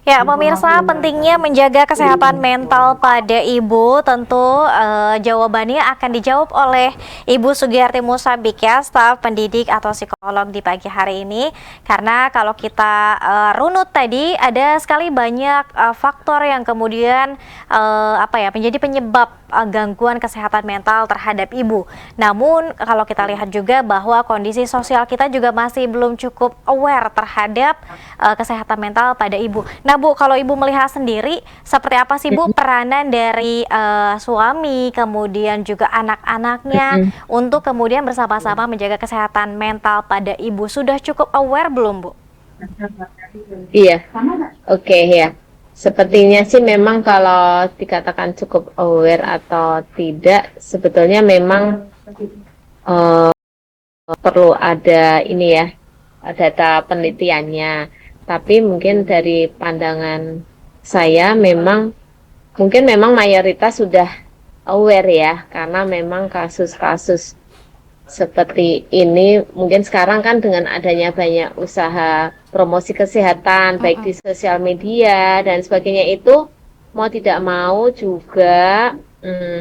Ya, pemirsa, pentingnya menjaga kesehatan mental pada ibu tentu jawabannya akan dijawab oleh Ibu Sugiyarti Musabik ya, staf pendidik atau psikolog di pagi hari ini. Karena kalau kita runut tadi ada sekali banyak faktor yang kemudian menjadi penyebab gangguan kesehatan mental terhadap ibu. Namun kalau kita lihat juga bahwa kondisi sosial kita juga masih belum cukup aware terhadap kesehatan mental pada ibu. Nah Bu, kalau Ibu melihat sendiri, seperti apa sih Bu peranan dari suami, kemudian juga anak-anaknya untuk kemudian bersama-sama menjaga kesehatan mental pada Ibu? Sudah cukup aware belum Bu? Iya, oke ya. Sepertinya sih memang kalau dikatakan cukup aware atau tidak, sebetulnya memang eh, perlu ada ini ya, data penelitiannya. Tapi mungkin dari pandangan saya mungkin memang mayoritas sudah aware ya, karena memang kasus-kasus seperti ini mungkin sekarang kan dengan adanya banyak usaha promosi kesehatan baik di sosial media dan sebagainya itu mau tidak mau juga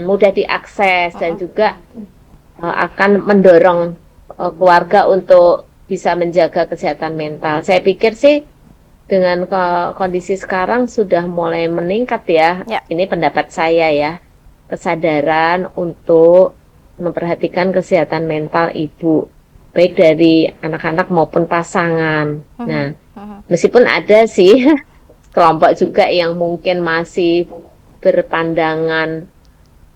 mudah diakses dan juga akan mendorong keluarga untuk bisa menjaga kesehatan mental. Saya pikir sih dengan kondisi sekarang sudah mulai meningkat ya. Ya. Ini pendapat saya ya. Kesadaran untuk memperhatikan kesehatan mental ibu, baik dari anak-anak maupun pasangan. Nah, meskipun ada sih kelompok juga yang mungkin masih berpandangan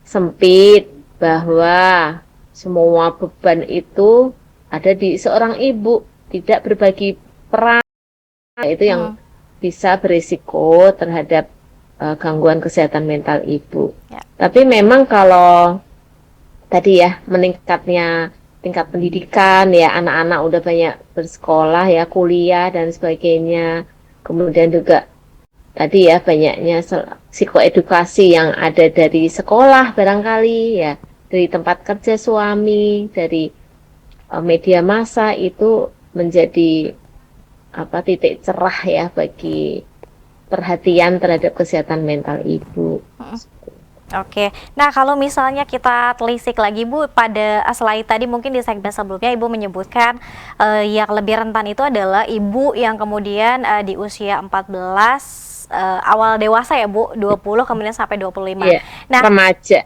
sempit bahwa semua beban itu ada di seorang ibu, tidak berbagi peran, itu yang bisa berisiko terhadap gangguan kesehatan mental ibu. Ya. Tapi memang kalau tadi ya meningkatnya tingkat pendidikan ya, anak-anak udah banyak bersekolah ya, kuliah dan sebagainya. Kemudian juga tadi ya banyaknya psikoedukasi yang ada dari sekolah barangkali ya, dari tempat kerja suami, dari media massa, itu menjadi titik cerah ya bagi perhatian terhadap kesehatan mental ibu. Oke, nah kalau misalnya kita telisik lagi Bu, pada selain tadi mungkin di segmen sebelumnya Ibu menyebutkan yang lebih rentan itu adalah ibu yang kemudian di usia 14 awal dewasa ya Bu, 20 kemudian sampai 25. Iya, Nah, remaja.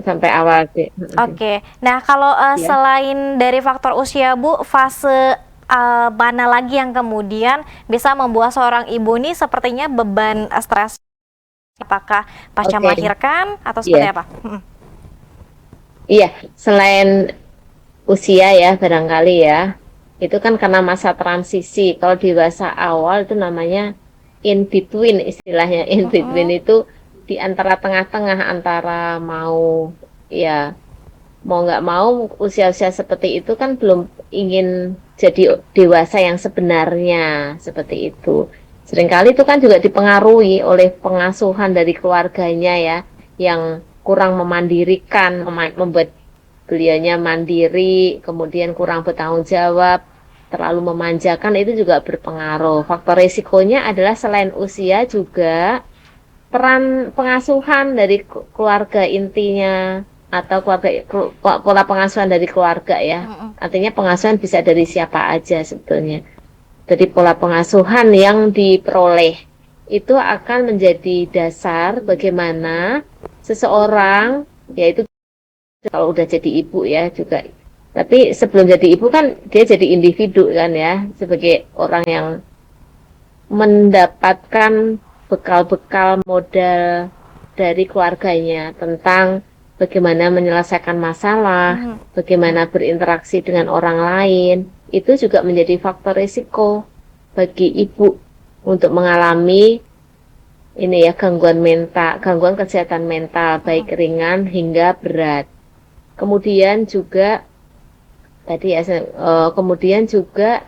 sampai awal deh. Oke, nah kalau Iya. selain dari faktor usia Bu, fase mana lagi yang kemudian bisa membuat seorang ibu ini sepertinya beban stres? Apakah pasca melahirkan atau seperti apa? Iya, selain usia ya barangkali ya, itu kan karena masa transisi. Kalau dewasa awal itu namanya in between, istilahnya in between itu di antara tengah-tengah antara mau nggak mau, usia-usia seperti itu kan belum ingin jadi dewasa yang sebenarnya seperti itu. Seringkali itu kan juga dipengaruhi oleh pengasuhan dari keluarganya ya, yang kurang memandirikan, membuat beliaunya mandiri, kemudian kurang bertanggung jawab, terlalu memanjakan, itu juga berpengaruh. Faktor risikonya adalah selain usia juga peran pengasuhan dari keluarga intinya atau pola pengasuhan dari keluarga ya. Artinya pengasuhan bisa dari siapa aja sebetulnya. Jadi pola pengasuhan yang diperoleh itu akan menjadi dasar bagaimana seseorang, yaitu kalau udah jadi ibu ya juga. Tapi sebelum jadi ibu kan dia jadi individu kan ya, sebagai orang yang mendapatkan bekal-bekal modal dari keluarganya tentang bagaimana menyelesaikan masalah, bagaimana berinteraksi dengan orang lain. Itu juga menjadi faktor risiko bagi ibu untuk mengalami ini ya, gangguan kesehatan mental baik ringan hingga berat. Kemudian juga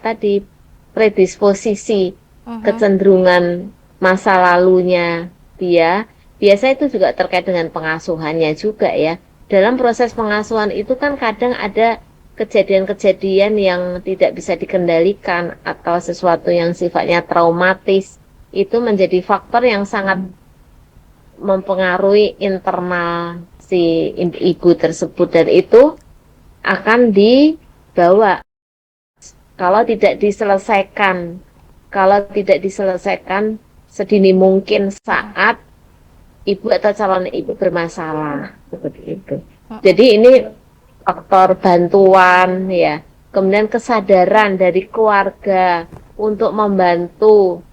tadi predisposisi, kecenderungan masa lalunya dia, biasa itu juga terkait dengan pengasuhannya juga ya. Dalam proses pengasuhan itu kan kadang ada kejadian-kejadian yang tidak bisa dikendalikan atau sesuatu yang sifatnya traumatis itu menjadi faktor yang sangat mempengaruhi internal si ibu tersebut, dan itu akan dibawa kalau tidak diselesaikan. Kalau tidak diselesaikan sedini mungkin saat ibu atau calon ibu bermasalah, seperti itu. Jadi ini faktor bantuan ya, kemudian kesadaran dari keluarga untuk membantu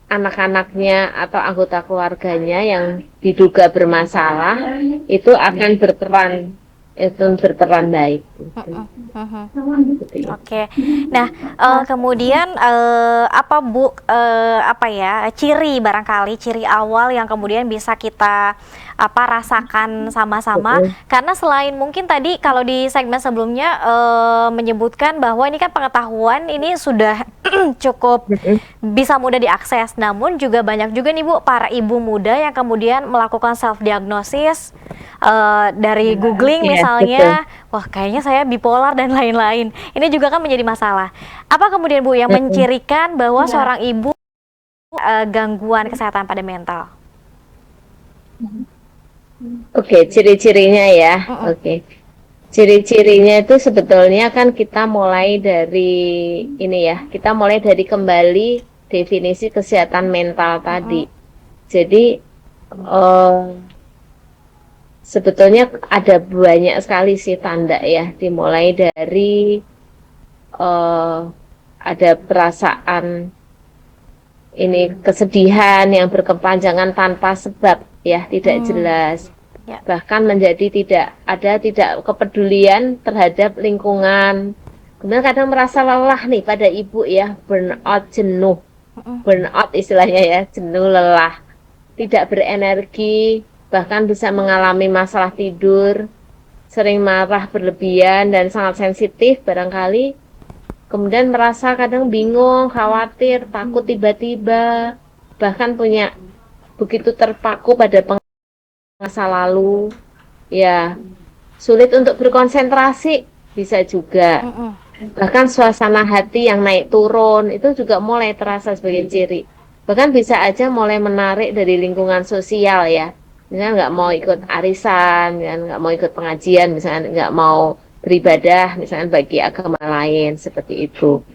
anak-anaknya atau anggota keluarganya yang diduga bermasalah, itu akan berperan baik. Oke. Nah, kemudian apa Bu, apa ya, ciri barangkali ciri awal yang kemudian bisa kita rasakan sama-sama, karena selain mungkin tadi kalau di segmen sebelumnya menyebutkan bahwa ini kan pengetahuan ini sudah cukup bisa mudah diakses, namun juga banyak juga nih Bu para ibu muda yang kemudian melakukan self diagnosis dari googling misalnya, wah kayaknya saya bipolar dan lain-lain. Ini juga kan menjadi masalah. Apa kemudian Bu yang mencirikan bahwa seorang ibu gangguan kesehatan pada mental? Oke, ciri-cirinya ya. Oke. Ciri-cirinya itu sebetulnya kan kita mulai dari ini ya, kita mulai dari kembali definisi kesehatan mental tadi. Jadi sebetulnya ada banyak sekali sih tanda ya, dimulai dari ada perasaan ini kesedihan yang berkepanjangan tanpa sebab ya, tidak jelas. Bahkan menjadi tidak kepedulian terhadap lingkungan. Kemudian kadang merasa lelah nih pada ibu ya, burnout, jenuh. Burnout istilahnya ya, jenuh, lelah, tidak berenergi, bahkan bisa mengalami masalah tidur, sering marah berlebihan dan sangat sensitif barangkali. Kemudian merasa kadang bingung, khawatir, takut tiba-tiba, bahkan punya begitu terpaku pada masa lalu, ya sulit untuk berkonsentrasi bisa juga. Bahkan suasana hati yang naik turun itu juga mulai terasa sebagai ciri. Bahkan bisa aja mulai menarik dari lingkungan sosial ya. Misalnya nggak mau ikut arisan, nggak mau ikut pengajian, misalnya nggak mau beribadah, misalnya bagi agama lain, seperti itu.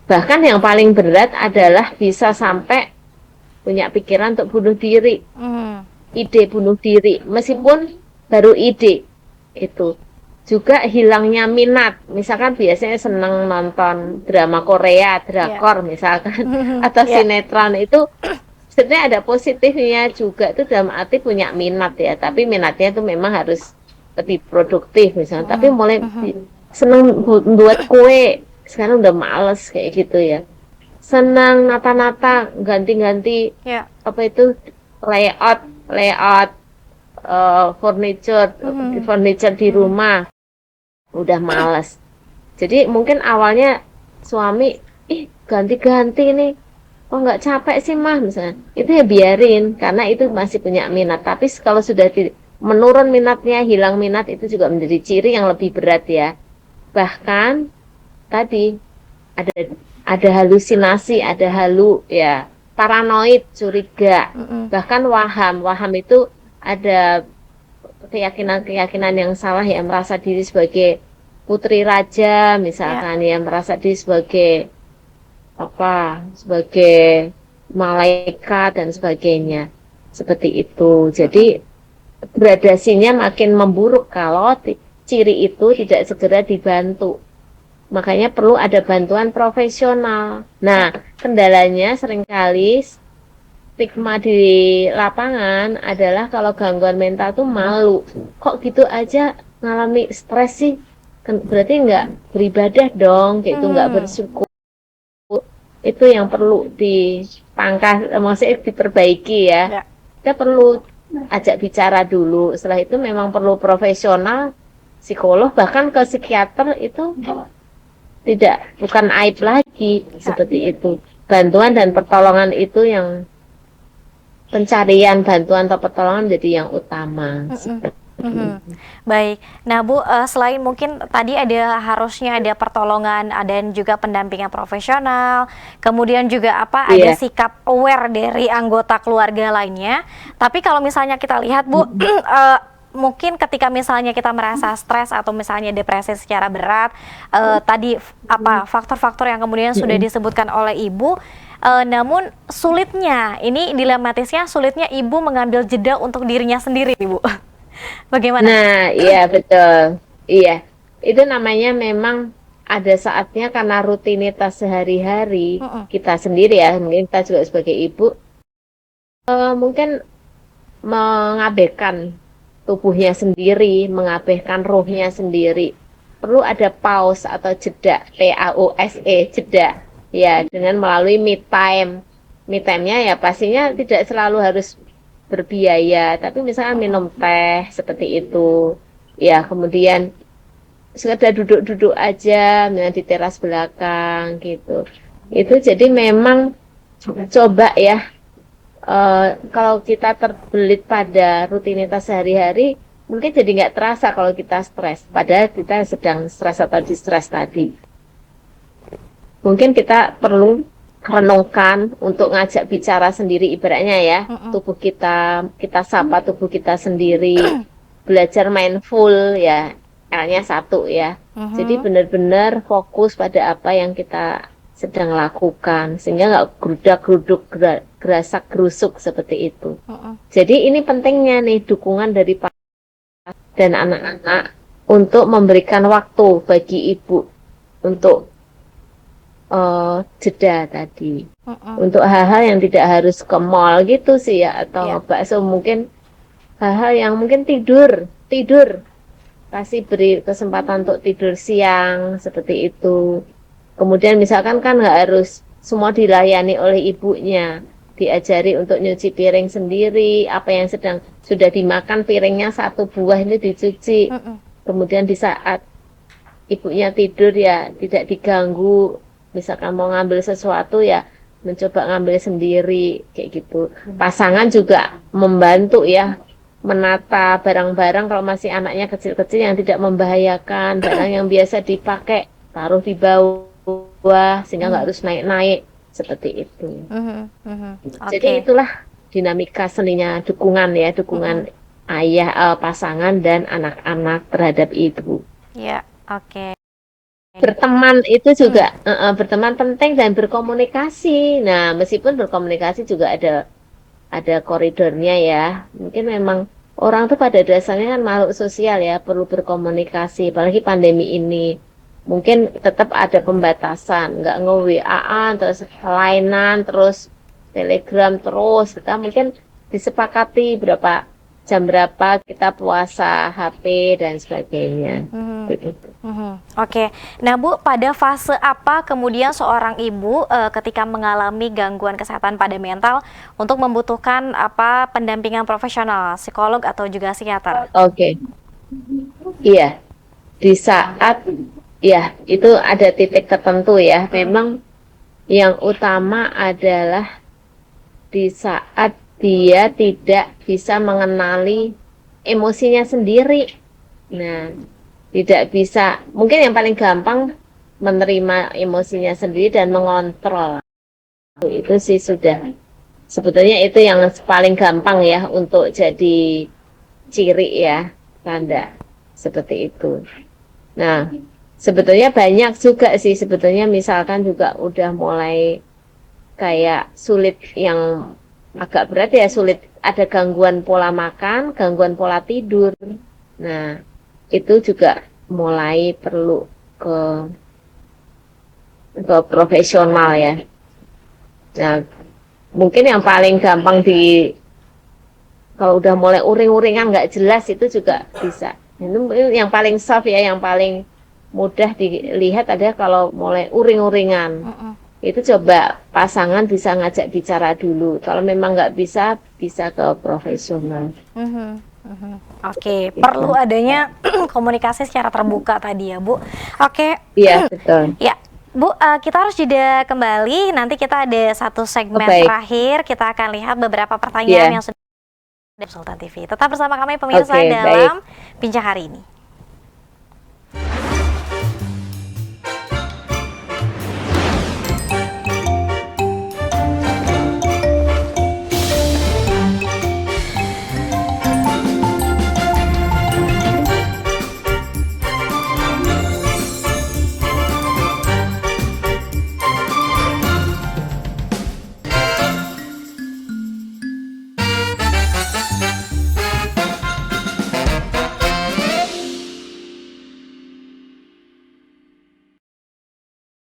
Bahkan yang paling berat adalah bisa sampai punya pikiran untuk bunuh diri. Ide bunuh diri, meskipun baru ide itu. Juga hilangnya minat, misalkan biasanya senang nonton drama Korea, drakor misalkan, atau sinetron, itu sebenarnya ada positifnya juga, itu dalam arti punya minat ya, tapi minatnya itu memang harus lebih produktif misalnya, tapi mulai senang buat kue, sekarang udah males kayak gitu ya. Senang nata-nata, ganti-ganti apa itu layout furniture di rumah, udah males. Jadi mungkin awalnya suami ganti-ganti nih, oh nggak capek sih mah misalnya, itu ya biarin karena itu masih punya minat. Tapi kalau sudah menurun minatnya, hilang minat, itu juga menjadi ciri yang lebih berat ya. Bahkan tadi ada halusinasi, ada ya, paranoid, curiga, bahkan waham itu ada keyakinan yang salah ya, merasa diri sebagai putri raja misalkan ya, merasa diri sebagai sebagai malaikat dan sebagainya, seperti itu. Jadi gradasinya makin memburuk kalau ciri itu tidak segera dibantu. Makanya perlu ada bantuan profesional. Nah, kendalanya seringkali stigma di lapangan adalah kalau gangguan mental tuh malu. Kok gitu aja ngalami stres sih? Berarti nggak beribadah dong, kayak itu nggak bersyukur. Itu yang perlu dipangkas, maksudnya diperbaiki ya. Kita perlu ajak bicara dulu. Setelah itu memang perlu profesional, psikolog, bahkan ke psikiater, itu bukan aib lagi, seperti itu. Bantuan dan pertolongan itu yang pencarian bantuan atau pertolongan jadi yang utama. Mhm. Baik. Nah, Bu, selain mungkin tadi harusnya ada pertolongan, dan juga pendampingan profesional, kemudian juga ada Iya. sikap aware dari anggota keluarga lainnya. Tapi kalau misalnya kita lihat, Bu, Mm-mm. mungkin ketika misalnya kita merasa stres atau misalnya depresi secara berat, tadi faktor-faktor yang kemudian sudah Mm-mm. disebutkan oleh Ibu, namun sulitnya, ini dilematisnya sulitnya Ibu mengambil jeda untuk dirinya sendiri, Ibu. Bagaimana? Nah, iya betul. Iya, itu namanya memang ada saatnya karena rutinitas sehari-hari Mhm, kita sendiri ya, mungkin kita juga sebagai ibu, mungkin mengabaikan tubuhnya sendiri, mengabaikan rohnya sendiri. Perlu ada pause atau jeda, PAUSE, jeda. Ya, dengan melalui me time. Me time-nya ya pastinya tidak selalu harus berbiaya, tapi misalnya mhm, minum teh seperti itu. Ya, kemudian sekedar duduk-duduk aja, misalnya di teras belakang gitu. Itu jadi memang coba ya, kalau kita terbelit pada rutinitas sehari-hari, mungkin jadi nggak terasa kalau kita stres. Padahal kita sedang stres atau distress tadi. Mungkin kita perlu renungkan untuk ngajak bicara sendiri, ibaratnya ya, mhm, tubuh kita sapa tubuh kita sendiri, belajar mindful ya, L-nya satu ya. Jadi mhm, benar-benar fokus pada apa yang kita sedang lakukan, sehingga nggak gerudak-geruduk, gerasak gerusuk seperti itu. mhm, Jadi ini pentingnya nih dukungan dari Pak dan anak-anak untuk memberikan waktu bagi ibu untuk jeda tadi. mhm, Untuk hal-hal yang tidak harus ke mall gitu sih ya, atau iya, ngebakso, mungkin hal-hal yang mungkin tidur, tidur. Kasih beri kesempatan untuk tidur siang seperti itu. Kemudian misalkan kan nggak harus semua dilayani oleh ibunya, diajari untuk nyuci piring sendiri, apa yang sedang sudah dimakan piringnya satu buah ini dicuci. mhm, Kemudian di saat ibunya tidur ya tidak diganggu, misalkan mau ngambil sesuatu ya mencoba ngambil sendiri kayak gitu. Pasangan juga membantu ya, menata barang-barang kalau masih anaknya kecil-kecil yang tidak membahayakan, barang yang biasa dipakai taruh di bawah sehingga nggak mhm, harus naik-naik seperti itu. mhm, mhm, Jadi oke, itulah dinamika seninya dukungan ya, dukungan mhm, ayah, pasangan dan anak-anak terhadap ibu. iya, oke, Berteman itu mhm, juga, berteman penting dan berkomunikasi. Nah, meskipun berkomunikasi juga ada koridornya ya. Mungkin memang orang tuh pada dasarnya kan makhluk sosial ya, perlu berkomunikasi. Apalagi pandemi ini, mungkin tetap ada pembatasan, nggak nge-WA-an, terus lainan, terus telegram terus. Kita mungkin disepakati jam berapa kita puasa HP dan sebagainya. mhm, Begitu. mhm, oke. Nah, Bu, pada fase apa kemudian seorang ibu, ketika mengalami gangguan kesehatan pada mental untuk membutuhkan pendampingan profesional, psikolog atau juga psikiater? Oke, iya. Di saat ya itu ada titik tertentu ya. Memang yang utama adalah di saat dia tidak bisa mengenali emosinya sendiri. Nah, tidak bisa. Mungkin yang paling gampang menerima emosinya sendiri dan mengontrol. Itu sih sudah. Sebetulnya itu yang paling gampang ya untuk jadi ciri ya, tanda seperti itu. Nah, sebetulnya banyak juga sih, sebetulnya misalkan juga udah mulai kayak sulit yang agak berat ya, sulit ada gangguan pola makan, gangguan pola tidur. Nah, itu juga mulai perlu ke profesional ya. Nah, mungkin yang paling gampang kalau udah mulai uring-uringan nggak jelas itu juga bisa. Itu yang paling soft ya, yang paling mudah dilihat adalah kalau mulai uring-uringan. Mhm, Itu coba pasangan bisa ngajak bicara dulu. Kalau memang nggak bisa, bisa ke profesional. mhm, mhm. Oke, perlu Gitu. adanya komunikasi secara terbuka tadi ya, Bu. Oke, Iya, betul. ya, Bu, kita harus jeda kembali. Nanti kita ada satu Oh, segmen baik. terakhir. Kita akan lihat beberapa pertanyaan Iya. yang sudah Sultan TV. Tetap bersama kami pemirsa Oke, baik. dalam Bincang Hari ini.